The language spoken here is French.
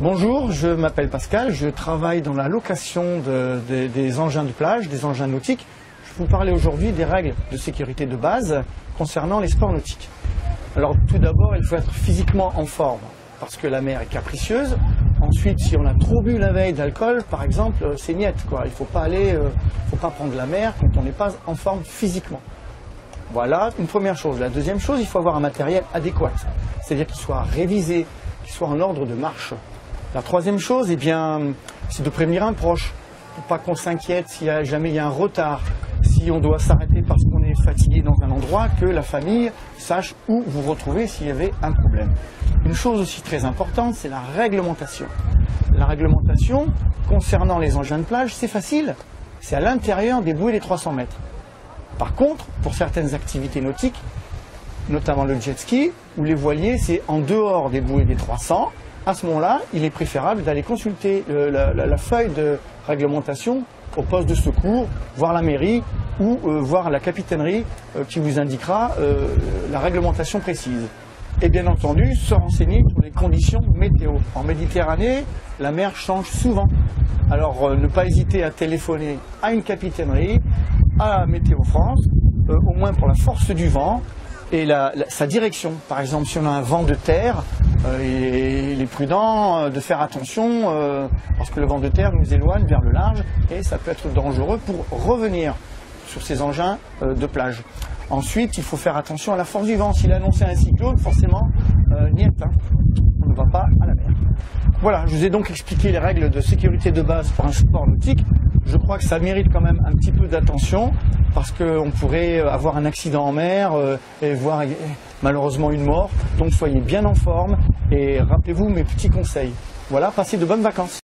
Bonjour, je m'appelle Pascal, je travaille dans la location des engins de plage, des engins nautiques. Je vais vous parler aujourd'hui des règles de sécurité de base concernant les sports nautiques. Alors tout d'abord, il faut être physiquement en forme, parce que la mer est capricieuse. Ensuite, si on a trop bu la veille d'alcool, par exemple, c'est niette, quoi. Il ne faut pas prendre la mer quand on n'est pas en forme physiquement. Voilà une première chose. La deuxième chose, il faut avoir un matériel adéquat, c'est-à-dire qu'il soit révisé, qu'il soit en ordre de marche. La troisième chose, c'est de prévenir un proche, pour pas qu'on s'inquiète si jamais il y a un retard, si on doit s'arrêter parce qu'on est fatigué dans un endroit, que la famille sache où vous retrouvez s'il y avait un problème. Une chose aussi très importante, c'est la réglementation. La réglementation concernant les engins de plage, c'est facile, c'est à l'intérieur des bouées des 300 mètres. Par contre, pour certaines activités nautiques, notamment le jet ski ou les voiliers, c'est en dehors des bouées des 300. À ce moment-là, il est préférable d'aller consulter la feuille de réglementation au poste de secours, voir la mairie ou voir la capitainerie qui vous indiquera la réglementation précise. Et bien entendu, se renseigner sur les conditions météo. En Méditerranée, la mer change souvent. Alors ne pas hésiter à téléphoner à une capitainerie, à Météo France, au moins pour la force du vent et sa direction. Par exemple, si on a un vent de terre, il est prudent de faire attention parce que le vent de terre nous éloigne vers le large et ça peut être dangereux pour revenir sur ces engins de plage. Ensuite, il faut faire attention à la force du vent. S'il annonçait un cyclone, forcément, niet, on ne va pas à la mer. Voilà, je vous ai donc expliqué les règles de sécurité de base pour un sport nautique. Je crois que ça mérite quand même un petit peu d'attention parce qu'on pourrait avoir un accident en mer et voir malheureusement une mort. Donc soyez bien en forme et rappelez-vous mes petits conseils. Voilà, passez de bonnes vacances.